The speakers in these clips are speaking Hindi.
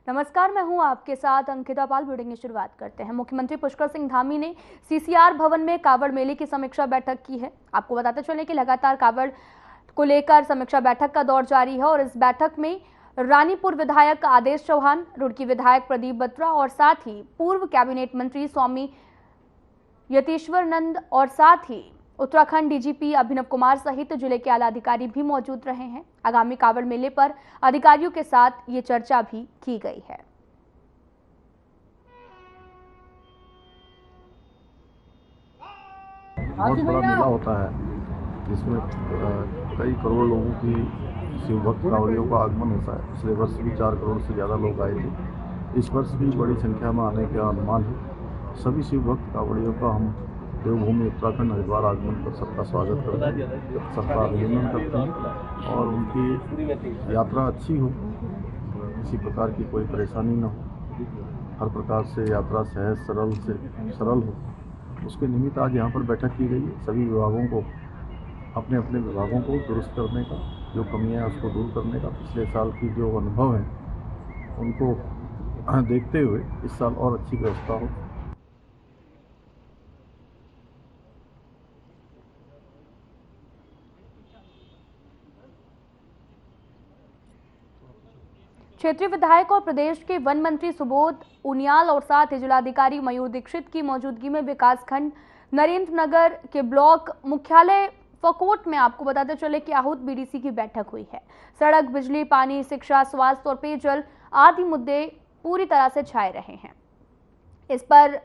नमस्कार, मैं हूं आपके साथ अंकिता पाल। ब्रीडिंग की शुरुआत करते हैं। मुख्यमंत्री पुष्कर सिंह धामी ने सीसीआर भवन में कावड़ मेले की समीक्षा बैठक की है। आपको बताते चलें कि लगातार कावड़ को लेकर समीक्षा बैठक का दौर जारी है और इस बैठक में रानीपुर विधायक आदेश चौहान, रुड़की विधायक प्रदीप बत्रा और साथ ही पूर्व कैबिनेट मंत्री स्वामी यतीश्वरानंद और साथ ही उत्तराखंड डीजीपी अभिनव कुमार सहित जिले के आला अधिकारी भी मौजूद रहे हैं। आगामी कावड़ मेले पर अधिकारियों के साथ ये चर्चा भी की गई है। बहुत बड़ा मेला होता है जिसमें कई करोड़ लोगों की शिव भक्त कांवड़ियों का आगमन होता है। पिछले वर्ष भी 4 करोड़ से ज़्यादा लोग आए थे। इस वर्ष भी बड़ी संख्या में आने का अनुमान है। सभी शिव भक्त कांवड़ियों का हम देवभूमि उत्तराखंड हरिद्वार आगमन पर सबका स्वागत करते हैं, सबका अभिनंदन करते हैं और उनकी यात्रा अच्छी हो, किसी प्रकार की कोई परेशानी न हो, हर प्रकार से यात्रा सहज सरल हो, उसके निमित्त आज यहाँ पर बैठक की गई है। सभी विभागों को अपने अपने विभागों को दुरुस्त करने का, जो कमियाँ हैं उसको दूर करने का, पिछले साल की जो अनुभव है उनको देखते हुए इस साल और अच्छी व्यवस्था हो। क्षेत्रीय विधायक और प्रदेश के वन मंत्री सुबोध उनियाल और साथ ही जिलाधिकारी मयूर दीक्षित की मौजूदगी में विकासखंड नरेंद्र नगर के ब्लॉक मुख्यालय फकोट में आपको बताते चले कि आहूत बीडीसी की बैठक हुई है। सड़क, बिजली, पानी, शिक्षा, स्वास्थ्य और पेयजल आदि मुद्दे पूरी तरह से छाए रहे हैं। इस पर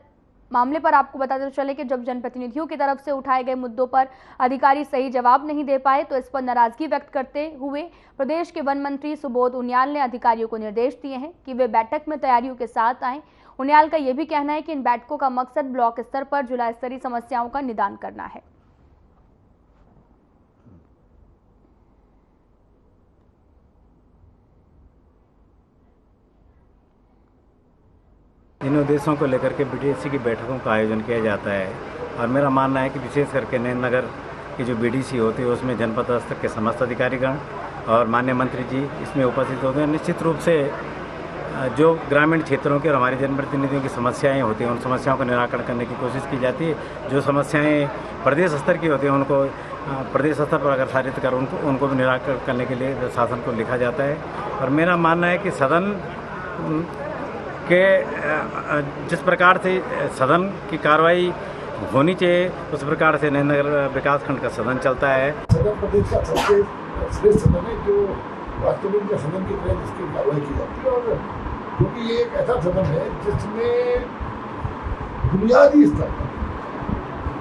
मामले पर आपको बताते चले कि जब जनप्रतिनिधियों की तरफ से उठाए गए मुद्दों पर अधिकारी सही जवाब नहीं दे पाए तो इस पर नाराजगी व्यक्त करते हुए प्रदेश के वन मंत्री सुबोध उनियाल ने अधिकारियों को निर्देश दिए हैं कि वे बैठक में तैयारियों के साथ आएं। उनियाल का यह भी कहना है कि इन बैठकों का मकसद ब्लॉक स्तर पर जिला स्तरीय समस्याओं का निदान करना है। इन उद्देश्यों को लेकर के बीडीसी की बैठकों का आयोजन किया जाता है और मेरा मानना है कि विशेष करके नरेंद्र नगर की जो बीडीसी होती है उसमें जनपद स्तर के समस्त अधिकारीगण और माननीय मंत्री जी इसमें उपस्थित होते हैं। निश्चित रूप से जो ग्रामीण क्षेत्रों के और हमारे जनप्रतिनिधियों की समस्याएं होती हैं उन समस्याओं का निराकरण करने की कोशिश की जाती है। जो समस्याएं प्रदेश स्तर की होती हैं उनको प्रदेश स्तर पर अग्रसारित कर उनको भी निराकरण करने के लिए शासन को लिखा जाता है। और मेरा मानना है कि सदन के जिस प्रकार से सदन की कार्रवाई होनी चाहिए उस प्रकार से नरेंद्र नगर विकासखंड का सदन चलता है। सदन प्रदेश का सबसे श्रेष्ठ सदन है जो वास्तविक में सदन की तरह जिसकी कार्रवाई की जाती है और क्योंकि ये एक ऐसा सदन है जिसमें बुनियादी स्तर पर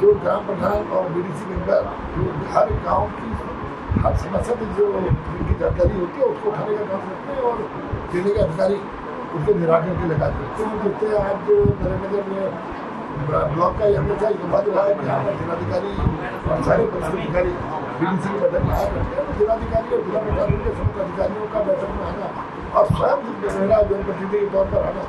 जो ग्राम प्रधान और बीडीसी मेंबर जो हर गांव की हर समस्या में जो उनकी जानकारी होती है उसको उठाने का काम करते हैं और देने का अधिकारी उसके निराकरण के लगाते हैं। तो देखते हैं आज नरेंद्र नगर में ब्लॉक का हमेशा बात रहा है कि यहाँ पर जिलाधिकारी और सारे वरिष्ठ अधिकारी बीडीसी की बैठक में आया करते हैं। जिलाधिकारी और जिला प्रशासन के समस्त अधिकारियों का बैठक में आना और स्वयं मेरा जनप्रतिनिधि के तौर पर आना।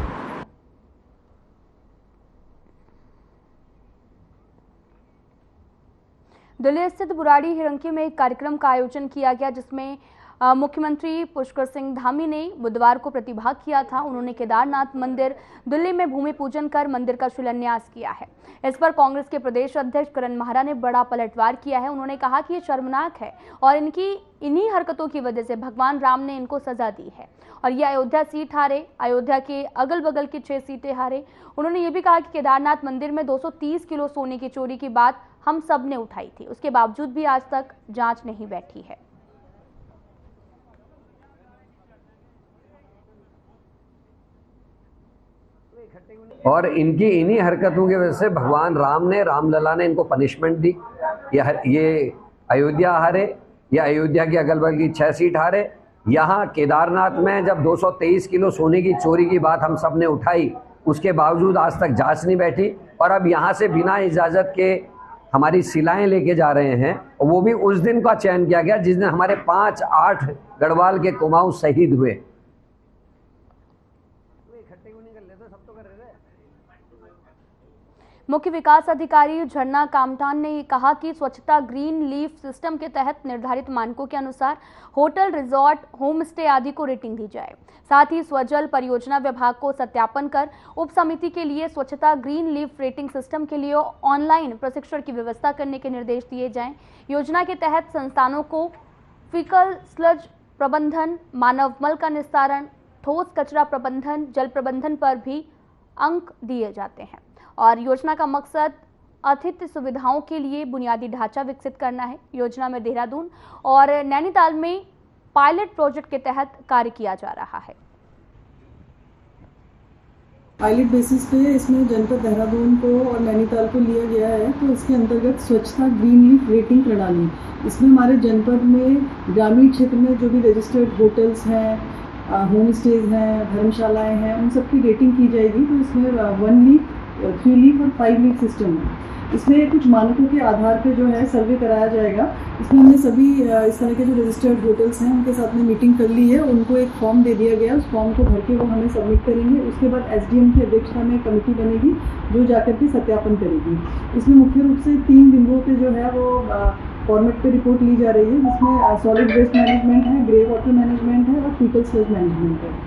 दिल्ली स्थित बुराड़ी हिरंकी में एक कार्यक्रम का आयोजन किया गया जिसमें मुख्यमंत्री पुष्कर सिंह धामी ने बुधवार को प्रतिभाग किया था। उन्होंने केदारनाथ मंदिर दिल्ली में भूमि पूजन कर मंदिर का शिलान्यास किया है। इस पर कांग्रेस के प्रदेश अध्यक्ष करण माहरा ने बड़ा पलटवार किया है। उन्होंने कहा कि ये शर्मनाक है और इन्हीं हरकतों की वजह से भगवान राम ने इनको सजा दी है और ये अयोध्या सीट हारे, अयोध्या के अगल बगल की 6 सीटें हारे। उन्होंने ये भी कहा कि केदारनाथ मंदिर में 230 किलो सोने की चोरी की बात हम सब ने उठाई थी, उसके बावजूद भी आज तक जांच नहीं बैठी है। और इनकी इन्हीं हरकतों की वजह से भगवान रामलला ने इनको पनिशमेंट दी। ये अयोध्या हारे या अयोध्या की अगल बगल की 6 सीट हारे। यहाँ केदारनाथ में जब 223 किलो सोने की चोरी की बात हम सब ने उठाई उसके बावजूद आज तक जांच नहीं बैठी और अब यहाँ से बिना इजाज़त के हमारी शिलाएं लेके जा रहे हैं। वो भी उस दिन का चयन किया गया जिस दिन हमारे 5-8 गढ़वाल के कुमाऊं शहीद हुए। मुख्य विकास अधिकारी झरना कामठान ने कहा कि स्वच्छता ग्रीन लीफ सिस्टम के तहत निर्धारित मानकों के अनुसार होटल, रिजॉर्ट, होम स्टे आदि को रेटिंग दी जाए। साथ ही स्वजल परियोजना विभाग को सत्यापन कर उप समिति के लिए स्वच्छता ग्रीन लीफ रेटिंग सिस्टम के लिए ऑनलाइन प्रशिक्षण की व्यवस्था करने के निर्देश दिए जाएं। योजना के तहत संस्थानों को फीकल स्लज प्रबंधन, मानव मल का निस्तारण, ठोस कचरा प्रबंधन, जल प्रबंधन पर भी अंक दिए जाते हैं। और योजना का मकसद अतिथि सुविधाओं के लिए बुनियादी ढांचा विकसित करना है। योजना में देहरादून और नैनीताल में पायलट प्रोजेक्ट के तहत कार्य किया जा रहा है। पायलट बेसिस पे इसमें जनपद देहरादून को और नैनीताल को लिया गया है। तो इसके अंतर्गत स्वच्छता ग्रीन लीफ रेटिंग प्रणाली, इसमें हमारे जनपद में ग्रामीण क्षेत्र में जो भी रजिस्टर्ड होटल्स हैं, होम स्टेज हैं, धर्मशालाएं हैं, उन सब की रेटिंग की जाएगी। तो इसमें 1 लीफ, 3 लीफ और 5 लीफ सिस्टम है। इसमें कुछ मानकों के आधार पे जो है सर्वे कराया जाएगा। इसमें हमने सभी इस तरह के जो रजिस्टर्ड होटल्स हैं उनके साथ में मीटिंग कर ली है। उनको एक फॉर्म दे दिया गया, उस फॉर्म को भर के वो हमें सबमिट करेंगे। उसके बाद SDM की अध्यक्षता में कमेटी बनेगी जो जाकर के सत्यापन करेगी। इसमें मुख्य रूप से 3 बिंदुओं पे जो है वो फॉर्मेट पे रिपोर्ट ली जा रही है, जिसमें सॉलिड वेस्ट मैनेजमेंट है, ग्रे वाटर मैनेजमेंट है और फीकल स्लज मैनेजमेंट है।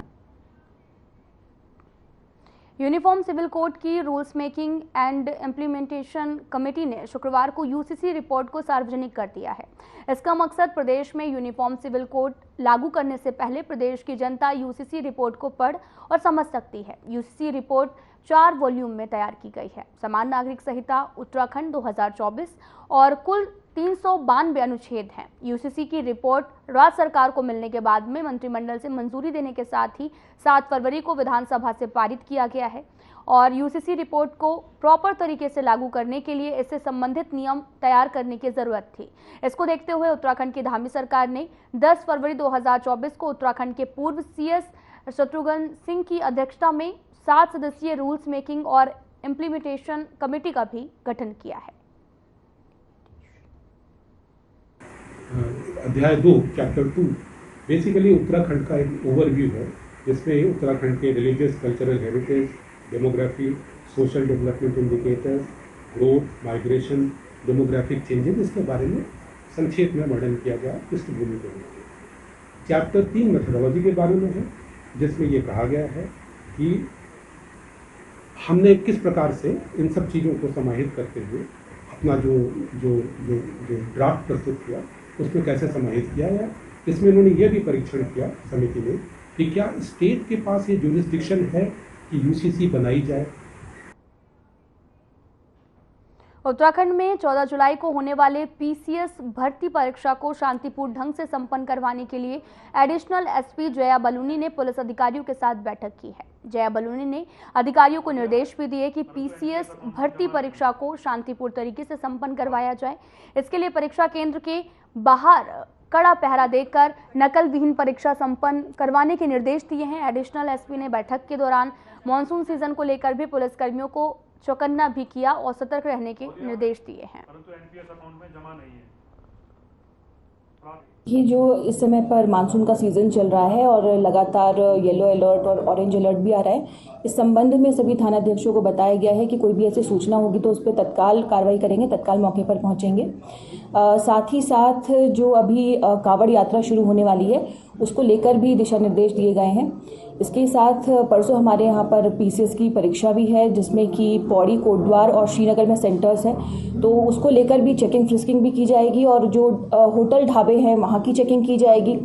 यूनिफॉर्म सिविल कोड की rules making and implementation committee ने शुक्रवार को UCC रिपोर्ट को सार्वजनिक कर दिया है। इसका मकसद प्रदेश में यूनिफॉर्म सिविल कोड लागू करने से पहले प्रदेश की जनता UCC रिपोर्ट को पढ़ और समझ सकती है। UCC रिपोर्ट 4 वॉल्यूम में तैयार की गई है। समान नागरिक संहिता उत्तराखंड 2024 और कुल 392 अनुच्छेद हैं। UCC की रिपोर्ट राज्य सरकार को मिलने के बाद में मंत्रिमंडल से मंजूरी देने के साथ ही 7 फरवरी को विधानसभा से पारित किया गया है। और UCC रिपोर्ट को प्रॉपर तरीके से लागू करने के लिए इससे संबंधित नियम तैयार करने की जरूरत थी। इसको देखते हुए उत्तराखंड की धामी सरकार ने 10 फरवरी 2024 को उत्तराखंड के पूर्व CS शत्रुघ्न सिंह की अध्यक्षता में 7 सदस्यीय रूल्स मेकिंग और इम्प्लीमेंटेशन कमेटी का भी गठन किया है। अध्याय 2 चैप्टर 2 बेसिकली उत्तराखंड का एक ओवरव्यू है, जिसमें उत्तराखंड के religious cultural heritage, demography, social development indicators, growth, migration, demographic changes, इसके बारे में संक्षेप में वर्णन किया गया पृष्ठभूमि के लिए। चैप्टर 3 मेथोडोलॉजी के बारे में है, जिसमें ये कहा गया है कि हमने किस प्रकार से इन सब चीज़ों को समाहित करते हुए अपना जो जो जो जो ड्राफ्ट प्रस्तुत किया उसमें कैसे समाहित किया है। इसमें उन्होंने ये भी परीक्षण किया समिति ने कि क्या स्टेट के पास ये जुरिस्डिक्शन है कि UCC बनाई जाए। उत्तराखंड में 14 जुलाई को होने वाले PCS भर्ती परीक्षा को शांतिपूर्ण ढंग से संपन्न करवाने के लिए एडिशनल SP जया बलूनी ने पुलिस अधिकारियों के साथ बैठक की है। जया बलूनी ने अधिकारियों को निर्देश भी दिए कि PCS भर्ती परीक्षा को शांतिपूर्ण तरीके से संपन्न करवाया जाए। इसके लिए परीक्षा केंद्र के बाहर कड़ा पहरा देकर नकल विहीन परीक्षा संपन्न करवाने के निर्देश दिए हैं। एडिशनल SP ने बैठक के दौरान मानसून सीजन को लेकर भी पुलिसकर्मियों को चौकन्ना भी किया और सतर्क रहने के निर्देश दिए हैं। परंतु NPS अकाउंट में जमा नहीं है। ये जो इस समय पर मानसून का सीज़न चल रहा है और लगातार येलो अलर्ट और ऑरेंज अलर्ट भी आ रहा है, इस संबंध में सभी थानाध्यक्षों को बताया गया है कि कोई भी ऐसी सूचना होगी तो उस पर तत्काल कार्रवाई करेंगे, तत्काल मौके पर पहुंचेंगे। साथ ही साथ जो अभी कांवड़ यात्रा शुरू होने वाली है उसको लेकर भी दिशा निर्देश दिए गए हैं। इसके साथ परसों हमारे यहाँ पर PCS की परीक्षा भी है, जिसमें कि पौड़ी, कोटद्वार और श्रीनगर में सेंटर्स हैं, तो उसको लेकर भी चेकिंग फ्रिस्किंग भी की जाएगी और जो होटल ढाबे हैं वहाँ की चेकिंग की जाएगी।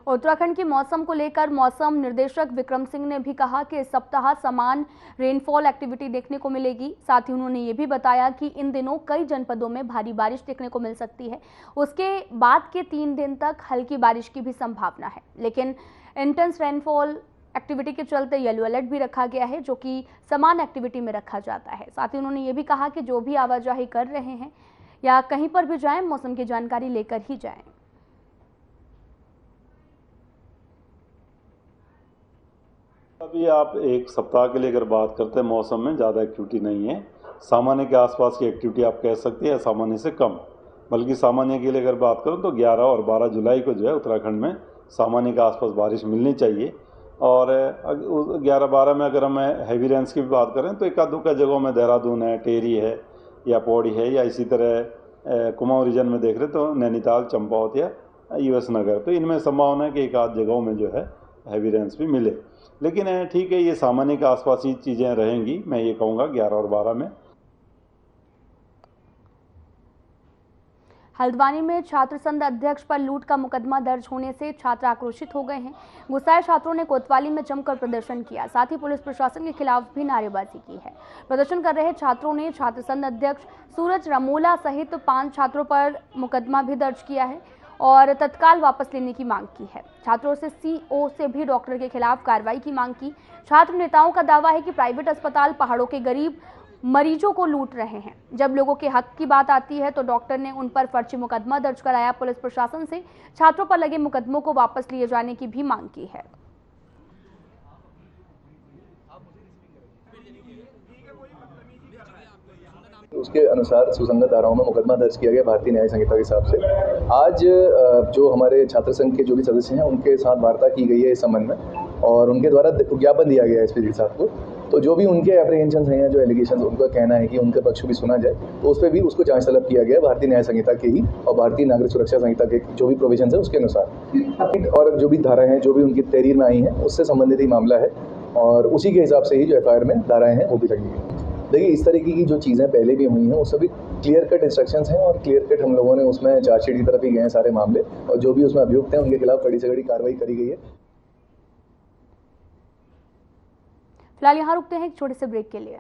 उत्तराखंड के मौसम को लेकर मौसम निर्देशक विक्रम सिंह ने भी कहा कि इस सप्ताह समान रेनफॉल एक्टिविटी देखने को मिलेगी। साथ ही उन्होंने ये भी बताया कि इन दिनों कई जनपदों में भारी बारिश देखने को मिल सकती है। उसके बाद के 3 दिन तक हल्की बारिश की भी संभावना है, लेकिन इंटेंस रेनफॉल एक्टिविटी के चलते येलो अलर्ट भी रखा गया है, जो कि समान एक्टिविटी में रखा जाता है। साथ ही उन्होंने ये भी कहा कि जो भी आवाजाही कर रहे हैं या कहीं पर भी जाएं, मौसम की जानकारी लेकर ही जाएं। अभी आप एक सप्ताह के लिए अगर बात करते हैं, मौसम में ज़्यादा एक्टिविटी नहीं है। सामान्य के आसपास की एक्टिविटी आप कह सकते हैं, सामान्य से कम। बल्कि सामान्य के लिए अगर बात करूं तो 11 और 12 जुलाई को जो है उत्तराखंड में सामान्य के आसपास बारिश मिलनी चाहिए। और 11-12 में अगर हम हैवी रेंज की भी बात करें तो एक आध दुक्का जगहों में देहरादून है, टेहरी है या पौड़ी है, या इसी तरह कुमाऊं रीजन में देख रहे तो नैनीताल, चंपावत या यूएस नगर, तो इनमें संभावना है कि एक आध जगहों में जो है हैवी रेंज भी मिले। लेकिन ठीक है, ये सामान्य के आसपास ही चीज़ें रहेंगी, मैं ये कहूँगा 11 और 12 में। हल्द्वानी में छात्र संघ अध्यक्ष पर लूट का मुकदमा दर्ज होने से छात्र आक्रोशित हो गए हैं। गुस्साए छात्रों ने कोतवाली में जमकर प्रदर्शन किया, साथ ही पुलिस प्रशासन के खिलाफ भी नारेबाजी की है। प्रदर्शन कर रहे छात्रों ने छात्र संघ अध्यक्ष सूरज रमोला सहित 5 छात्रों पर मुकदमा भी दर्ज किया है और तत्काल वापस लेने की मांग की है। छात्रों से सीओ से भी डॉक्टर के खिलाफ कार्रवाई की मांग की। छात्र नेताओं का दावा है कि प्राइवेट अस्पताल पहाड़ों के गरीब मरीजों को लूट रहे हैं। जब लोगों के हक की बात आती है तो डॉक्टर ने उन पर फर्जी मुकदमा दर्ज कराया। पुलिस प्रशासन से छात्रों पर लगे मुकदमों को वापस लिए जाने की भी मांग की है। उसके अनुसार सुसंगत धाराओं में मुकदमा दर्ज किया गया भारतीय न्याय संहिता के हिसाब से। आज जो हमारे छात्र संघ के जो भी सदस्य हैं उनके साथ वार्ता की गई है इस संबंध में और उनके द्वारा ज्ञापन दिया गया है एसपी साहब को। तो जो भी उनके एप्रीहेंशन हैं या जो एलिगेशन, उनका कहना है कि उनका पक्ष भी सुना जाए, तो उस पर भी उसको जांच तलब किया गया है भारतीय न्याय संहिता के ही और भारतीय नागरिक सुरक्षा संहिता के जो भी प्रोविजन है उसके अनुसार। और जो भी धाराएं हैं जो भी उनकी तहरीर में आई हैं उससे संबंधित ही मामला है और उसी के हिसाब से ही जो एफआईआर में धाराएं हैं वो भी लगेंगी। देखिए, इस तरीके की जो चीज़ें पहले भी हुई हैं वो सभी क्लियर कट इंस्ट्रक्शंस हैं और क्लियर कट हम लोगों ने उसमें चार्जशीट की तरफ ही गए हैं सारे मामले, और जो भी उसमें अभियुक्त हैं उनके खिलाफ कड़ी से कड़ी कार्रवाई करी गई है। फिलहाल यहाँ रुकते हैं एक छोटे से ब्रेक के लिए।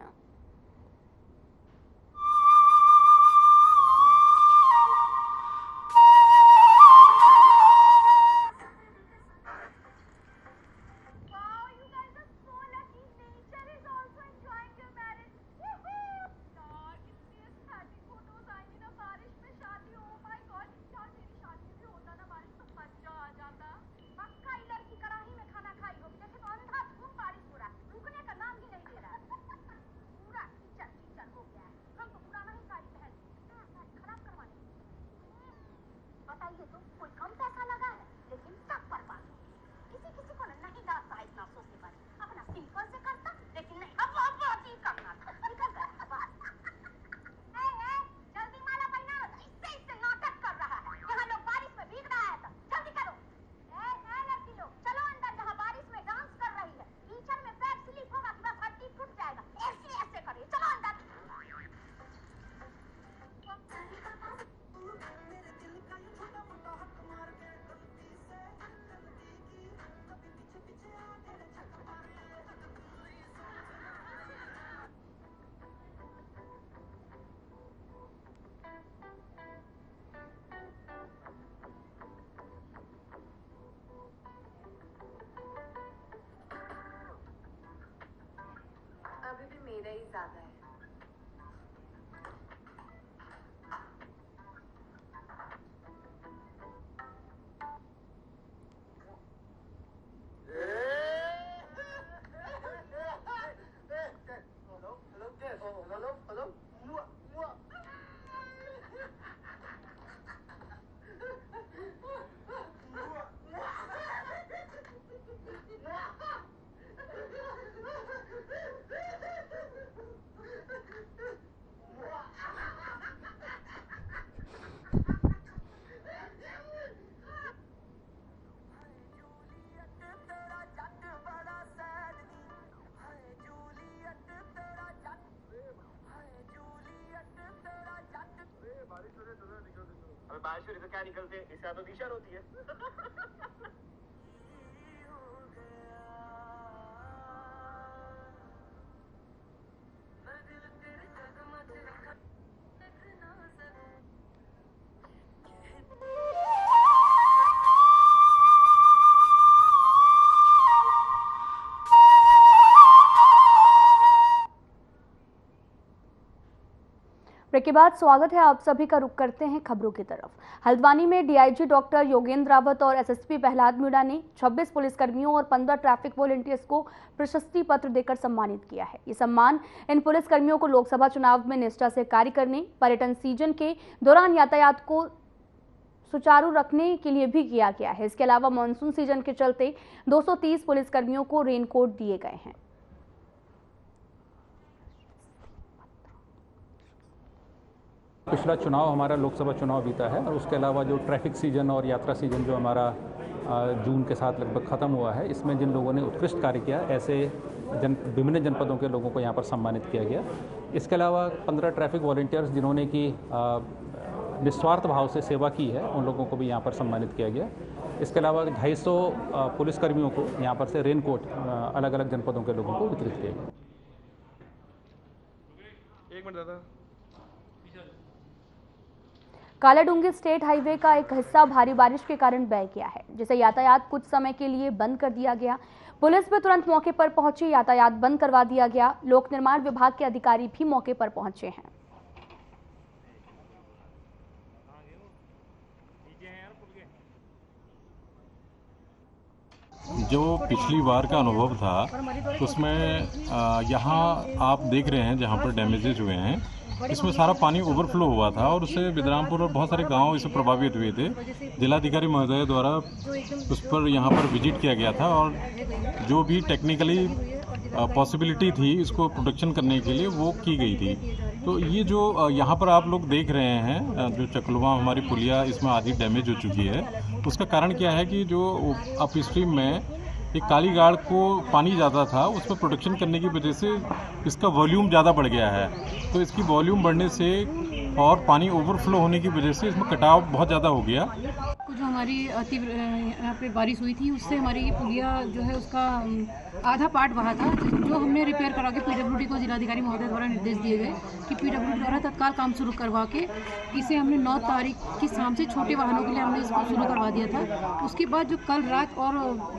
अभी भी मेरा ही ज्यादा है। बारिश तो क्या निकलते, इससे तो दिशा होती है। ब्रेक के बाद स्वागत है आप सभी का। रुख करते हैं खबरों की तरफ। हल्द्वानी में डीआईजी डॉक्टर योगेंद्र रावत और एसएसपी प्रहलाद मीणा ने 26 पुलिसकर्मियों और 15 ट्रैफिक वॉलंटियर्स को प्रशस्ति पत्र देकर सम्मानित किया है। ये सम्मान इन पुलिसकर्मियों को लोकसभा चुनाव में निष्ठा से कार्य करने, पर्यटन सीजन के दौरान यातायात को सुचारू रखने के लिए भी किया गया है। इसके अलावा मानसून सीजन के चलते 230 पुलिसकर्मियों को रेनकोट दिए गए हैं। पिछला चुनाव हमारा लोकसभा चुनाव बीता है और उसके अलावा जो ट्रैफिक सीजन और यात्रा सीजन जो हमारा जून के साथ लगभग ख़त्म हुआ है, इसमें जिन लोगों ने उत्कृष्ट कार्य किया ऐसे विभिन्न जनपदों के लोगों को यहाँ पर सम्मानित किया गया। इसके अलावा 15 ट्रैफिक वॉलंटियर्स जिन्होंने की निस्वार्थ भाव से सेवा की है, उन लोगों को भी यहाँ पर सम्मानित किया गया। इसके अलावा 250 पुलिसकर्मियों को यहाँ पर से रेनकोट अलग अलग जनपदों के लोगों को वितरित किया गया। एक मिनट दादा। कालाडूंगी स्टेट हाईवे का एक हिस्सा भारी बारिश के कारण बह गया है, जिसे यातायात कुछ समय के लिए बंद कर दिया गया। पुलिस भी तुरंत मौके पर पहुंची, यातायात बंद करवा दिया गया। लोक निर्माण विभाग के अधिकारी भी मौके पर पहुंचे हैं। जो पिछली बार का अनुभव था उसमें यहाँ आप देख रहे हैं जहाँ पर डैमेजेज हुए हैं, इसमें सारा पानी ओवरफ्लो हुआ था और उससे बिदरामपुर और बहुत सारे गांव इससे प्रभावित हुए थे। जिलाधिकारी महोदय द्वारा उस पर यहाँ पर विजिट किया गया था और जो भी टेक्निकली पॉसिबिलिटी थी इसको प्रोटेक्शन करने के लिए वो की गई थी। तो ये जो यहाँ पर आप लोग देख रहे हैं जो चकलुआ हमारी पुलिया इसमें आधी डैमेज हो चुकी है, उसका कारण क्या है कि जो अप स्ट्रीम में एक काली गाड़ को पानी ज़्यादा था, उसमें प्रोटेक्शन करने की वजह से इसका वॉल्यूम ज़्यादा बढ़ गया है। तो इसकी वॉल्यूम बढ़ने से और पानी ओवरफ्लो होने की वजह से इसमें कटाव बहुत ज़्यादा हो गया। जो हमारी यहाँ पे बारिश हुई थी उससे हमारी पुलिया जो है उसका आधा पार्ट बहा था, जो हमने रिपेयर करा के पीडब्ल्यूडी को जिलाधिकारी महोदय द्वारा निर्देश दिए गए कि पीडब्ल्यूडी द्वारा तत्काल काम शुरू करवा के इसे हमने 9 तारीख की शाम से छोटे वाहनों के लिए हमने इसको शुरू करवा दिया था। उसके बाद जो कल रात और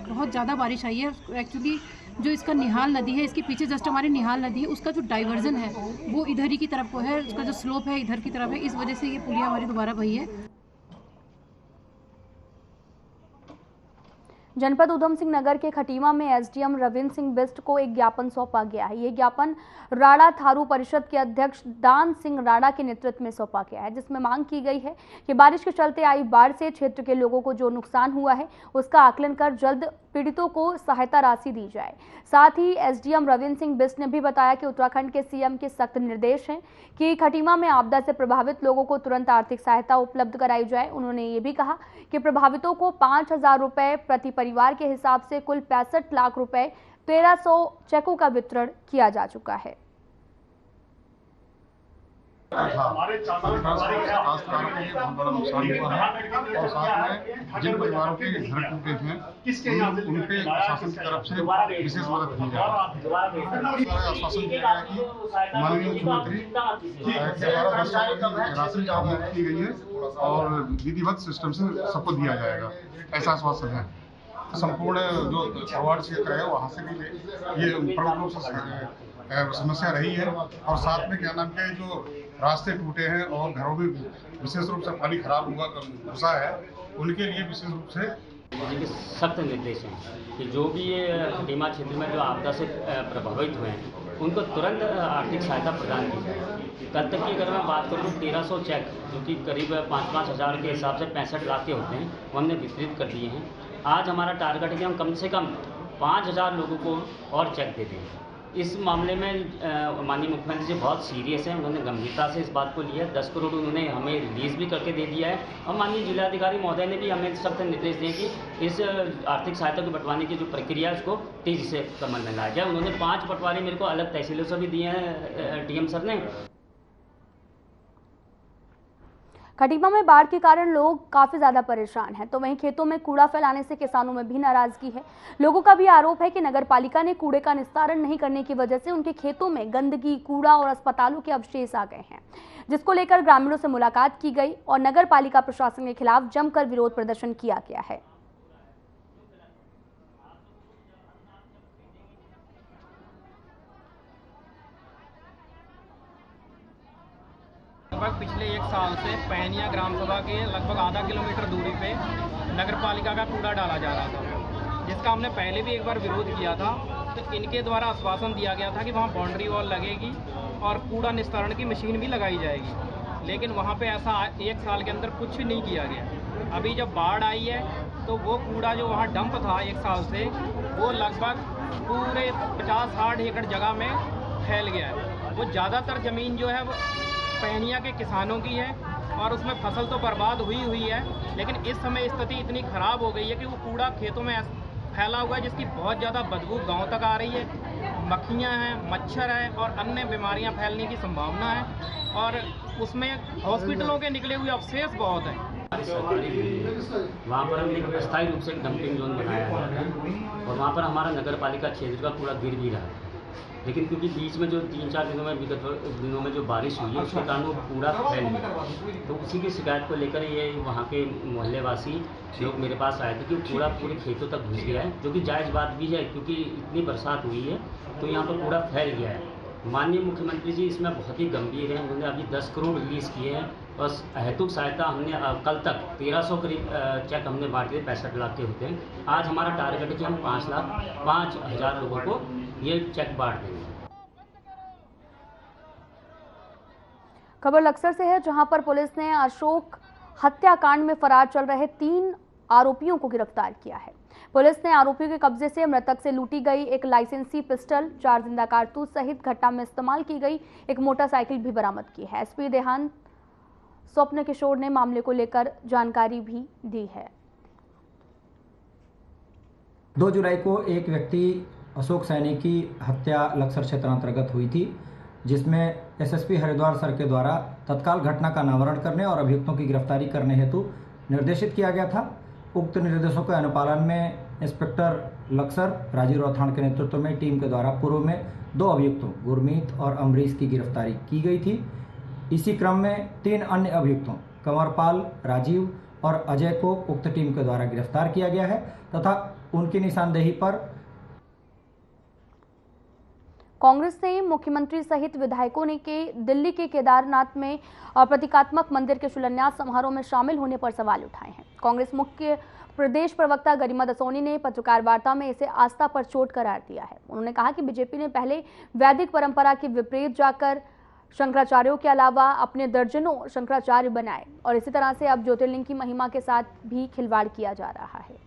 बहुत ज़्यादा बारिश आई है, एक्चुअली जो इसका निहाल नदी है, इसके पीछे जस्ट हमारी निहाल नदी है, उसका जो डाइवर्जन है वो इधर ही की तरफ को है, उसका जो स्लोप है इधर की तरफ है, इस वजह से ये पुलिया हमारी दोबारा बही है। जनपद उधम सिंह नगर के खटीमा में एसडीएम रविंद्र सिंह बिस्ट को एक ज्ञापन सौंपा गया है। ये ज्ञापन राड़ा थारू परिषद के अध्यक्ष दान सिंह राड़ा के नेतृत्व में सौंपा गया है, जिसमें मांग की गई है कि बारिश के चलते आई बाढ़ से क्षेत्र के लोगों को जो नुकसान हुआ है उसका आकलन कर जल्द पीड़ितों को सहायता राशि दी जाए। साथ ही एसडीएम रविंद्र सिंह बिस्ट ने भी बताया कि उत्तराखंड के सीएम के सख्त निर्देश हैं कि खटीमा में आपदा से प्रभावित लोगों को तुरंत आर्थिक सहायता उपलब्ध कराई जाए। उन्होंने ये भी कहा कि प्रभावितों को 5,000 रुपए प्रति परिवार के हिसाब से कुल 65 लाख रुपए 1300 चेकों का वितरण किया जा चुका है। हमारे बहुत बड़ा नुकसान हुआ है और साथ में जिन परिवारों के घर टूटे हैं उनके शासन की तरफ से विशेष मदद की जा रही है। आश्वासन दिया गया कि माननीय मुख्यमंत्री के द्वारा राशि की गई है और विधिवत सिस्टम से सबको दिया जाएगा, ऐसा आश्वासन है। संपूर्ण जो अवार्ड क्षेत्र है वहाँ से भी ये प्रमुख रूप से समस्या रही है और साथ में क्या नाम के जो रास्ते टूटे हैं और घरों में विशेष रूप से पानी खराब हुआ घुसा है, उनके लिए विशेष रूप से सख्त निर्देश हैं कि जो भी ये खटीमा क्षेत्र में जो आपदा से प्रभावित हुए हैं उनको तुरंत आर्थिक सहायता प्रदान की जाए। कल तक की अगर मैं बात करूँ 1300 चेक जो कि करीब 5-5 हज़ार के हिसाब से 65 लाख के होते हैं वो हमने वितरित कर दिए हैं। आज हमारा टारगेट है कि हम कम से कम 5,000 लोगों को और चेक दे दें। इस मामले में माननीय मुख्यमंत्री जी बहुत सीरियस हैं, उन्होंने गंभीरता से इस बात को लिया है। 10 करोड़ उन्होंने हमें रिलीज़ भी करके दे दिया है और माननीय जिलाधिकारी महोदय ने भी हमें सख्त निर्देश दिए कि इस आर्थिक सहायता को बंटवाने की जो प्रक्रिया है उसको तेज़ी से अमल में लाया जाए। उन्होंने 5 बंटवारे मेरे को अलग तहसीलों से भी दिए हैं डीएम सर ने। खटीमा में बाढ़ के कारण लोग काफी ज्यादा परेशान हैं, तो वहीं खेतों में कूड़ा फैलाने से किसानों में भी नाराजगी है। लोगों का भी आरोप है कि नगरपालिका ने कूड़े का निस्तारण नहीं करने की वजह से उनके खेतों में गंदगी, कूड़ा और अस्पतालों के अवशेष आ गए हैं, जिसको लेकर ग्रामीणों से मुलाकात की गई और नगरपालिका प्रशासन के खिलाफ जमकर विरोध प्रदर्शन किया गया है। लगभग पिछले 1 साल से पैनिया ग्राम सभा के लगभग आधा किलोमीटर दूरी पे नगरपालिका का कूड़ा डाला जा रहा था, जिसका हमने पहले भी एक बार विरोध किया था। तो इनके द्वारा आश्वासन दिया गया था कि वहाँ बाउंड्री वॉल लगेगी और कूड़ा निस्तारण की मशीन भी लगाई जाएगी, लेकिन वहाँ पे ऐसा 1 साल के अंदर कुछ नहीं किया गया। अभी जब बाढ़ आई है तो वो कूड़ा जो वहाँ डंप था 1 साल से, वो लगभग पूरे 50-60 एकड़ जगह में फैल गया है। वो ज़्यादातर ज़मीन जो है वो पैनिया के किसानों की है और उसमें फसल तो बर्बाद हुई है, लेकिन इस समय स्थिति इतनी ख़राब हो गई है कि वो कूड़ा खेतों में फैला हुआ है, जिसकी बहुत ज़्यादा बदबू गांव तक आ रही है। मक्खियाँ हैं, मच्छर है और अन्य बीमारियां फैलने की संभावना है और उसमें हॉस्पिटलों के निकले हुए अवशेष बहुत हैं। वहाँ पर हमने एक अस्थायी रूप से एक डंपिंग जोन बनाया है और वहाँ पर हमारा नगर पालिका क्षेत्र का कूड़ा गिर भी रहा है, लेकिन क्योंकि बीच में जो 3-4 दिनों में विगत दिनों में जो बारिश हुई है उसके कारण वो कूड़ा फैल गया, तो उसी की शिकायत को लेकर ये वहाँ के मोहल्लेवासी लोग मेरे पास आए थे कि कूड़ा पूरे खेतों तक घुस गया है, जो कि जायज़ बात भी है क्योंकि इतनी बरसात हुई है तो यहाँ पर कूड़ा फैल गया है। माननीय मुख्यमंत्री जी इसमें बहुत ही गंभीर हैं, उन्होंने अभी 10 करोड़ रिलीज़ किए हैं और अहेतुक सहायता हमने कल तक 1300 करीब चेक हमने बांटे थे, 65 लाख के होते हैं। आज हमारा टारगेट है कि हम 5,05,000 लोगों को ये चेक बांट देंगे। खबर लक्सर से है, जहां पर पुलिस ने अशोक हत्याकांड में फरार चल रहे 3 आरोपियों को गिरफ्तार किया है। पुलिस ने आरोपियों के कब्जे से मृतक से लूटी गई एक लाइसेंसी पिस्टल, 4 जिंदा कारतूस सहित घटना में इस्तेमाल की गई एक मोटरसाइकिल भी बरामद की है। एसपी देहांत स्वप्न किशोर ने मामले को लेकर जानकारी भी दी है। 2 जुलाई को एक व्यक्ति अशोक सैनी की हत्या लक्सर क्षेत्र अंतर्गत हुई थी, जिसमें एसएसपी हरिद्वार सर के द्वारा तत्काल घटना का अनावरण करने और अभियुक्तों की गिरफ्तारी करने हेतु निर्देशित किया गया था। उक्त निर्देशों के अनुपालन में इंस्पेक्टर लक्सर राजीव राठौड़ के नेतृत्व में टीम के द्वारा पूर्व में 2 अभियुक्तों गुरमीत और अमरीश की गिरफ्तारी की गई थी। इसी क्रम में 3 अन्य अभियुक्तों कंवरपाल, राजीव और अजय को उक्त टीम के द्वारा गिरफ्तार किया गया है तथा उनकी निशानदेही पर कांग्रेस ने मुख्यमंत्री सहित विधायकों ने दिल्ली के केदारनाथ में प्रतीकात्मक मंदिर के शिलान्यास समारोह में शामिल होने पर सवाल उठाए हैं। कांग्रेस मुख्य प्रदेश प्रवक्ता गरिमा दसोनी ने पत्रकार वार्ता में इसे आस्था पर चोट करार दिया है। उन्होंने कहा कि बीजेपी ने पहले वैदिक परंपरा के विपरीत जाकर शंकराचार्यों के अलावा अपने दर्जनों शंकराचार्य बनाए और इसी तरह से अब ज्योतिर्लिंग की महिमा के साथ भी खिलवाड़ किया जा रहा है।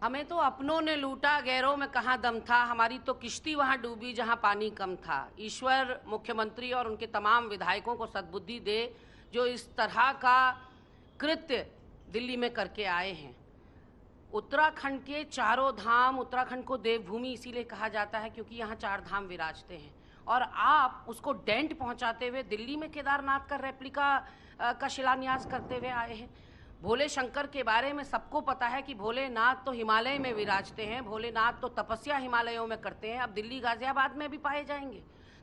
हमें तो अपनों ने लूटा, गैरों में कहाँ दम था, हमारी तो किश्ती वहाँ डूबी जहाँ पानी कम था। ईश्वर मुख्यमंत्री और उनके तमाम विधायकों को सद्बुद्धि दे जो इस तरह का कृत्य दिल्ली में करके आए हैं। उत्तराखंड के चारों धाम, उत्तराखंड को देवभूमि इसीलिए कहा जाता है क्योंकि यहाँ 4 धाम विराजते हैं और आप उसको डेंट पहुँचाते हुए दिल्ली में केदारनाथ का रेप्लिका का शिलान्यास करते हुए आए हैं। भोले शंकर के बारे में सबको पता है कि भोलेनाथ तो हिमालय में विराजते हैं, भोलेनाथ तो तपस्या हिमालयों में करते हैं, अब दिल्ली गाजियाबाद में भी पाए जाएंगे।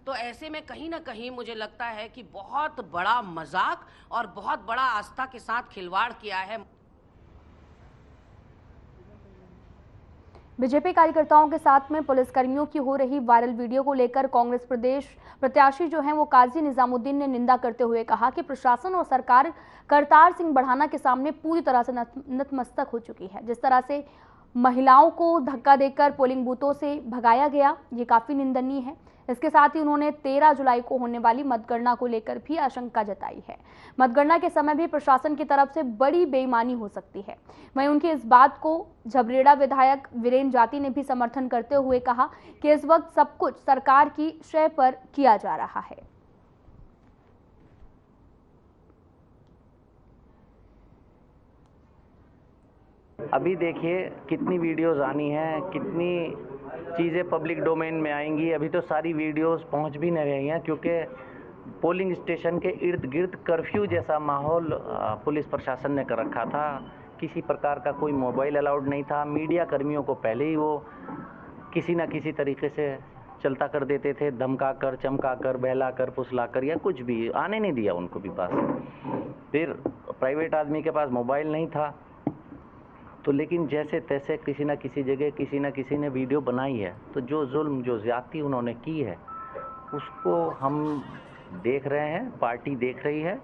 तो ऐसे में कहीं ना कहीं मुझे लगता है कि बहुत बड़ा मजाक और बहुत बड़ा आस्था के साथ खिलवाड़ किया है। बीजेपी कार्यकर्ताओं के साथ में पुलिसकर्मियों की हो रही वायरल वीडियो को लेकर कांग्रेस प्रदेश प्रत्याशी जो हैं वो काजी निजामुद्दीन ने निंदा करते हुए कहा कि प्रशासन और सरकार करतार सिंह बढ़ाना के सामने पूरी तरह से नतमस्तक हो चुकी है। जिस तरह से महिलाओं को धक्का देकर पोलिंग बूथों से भगाया गया, ये काफी निंदनीय है। इसके साथ ही उन्होंने 13 जुलाई को होने वाली मतगणना को लेकर भी आशंका जताई है। मतगणना के समय भी प्रशासन की तरफ से बड़ी बेईमानी हो सकती है। वहीं उनकी इस बात को झबरेड़ा विधायक वीरेंद्र जाति ने भी समर्थन करते हुए कहा कि इस वक्त सब कुछ सरकार की शय पर किया जा रहा है। अभी देखिए कितनी वीडियोस आनी हैं, कितनी चीज़ें पब्लिक डोमेन में आएंगी। अभी तो सारी वीडियोस पहुंच भी नहीं रही हैं क्योंकि पोलिंग स्टेशन के इर्द गिर्द कर्फ्यू जैसा माहौल पुलिस प्रशासन ने कर रखा था। किसी प्रकार का कोई मोबाइल अलाउड नहीं था। मीडिया कर्मियों को पहले ही वो किसी न किसी तरीके से चलता कर देते थे, धमका कर, चमका कर, बहला कर, फुसला कर या कुछ भी, आने नहीं दिया उनको भी पास। फिर प्राइवेट आदमी के पास मोबाइल नहीं था तो लेकिन जैसे तैसे किसी न किसी जगह किसी न किसी ने वीडियो बनाई है। तो जो जुल्म, जो ज़्यादती उन्होंने की है उसको हम देख रहे हैं, पार्टी देख रही है,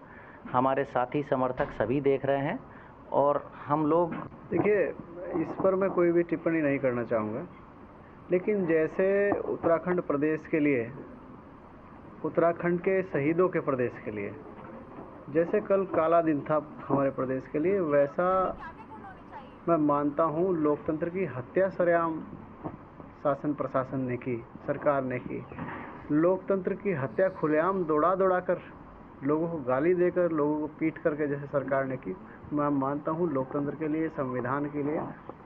हमारे साथी समर्थक सभी देख रहे हैं और हम लोग। देखिए, इस पर मैं कोई भी टिप्पणी नहीं करना चाहूँगा, लेकिन जैसे उत्तराखंड प्रदेश के लिए, उत्तराखंड के शहीदों के प्रदेश के लिए जैसे कल काला दिन था हमारे प्रदेश के लिए, वैसा मैं मानता हूँ लोकतंत्र की हत्या सरेआम शासन प्रशासन ने की, सरकार ने की। लोकतंत्र की हत्या खुलेआम दौड़ा कर, लोगों को गाली देकर, लोगों को पीट करके जैसे सरकार ने की, मैं मानता हूँ लोकतंत्र के लिए, संविधान के लिए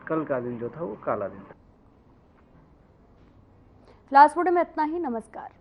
कल का दिन जो था वो काला दिन था। फिलहाल में इतना ही। नमस्कार।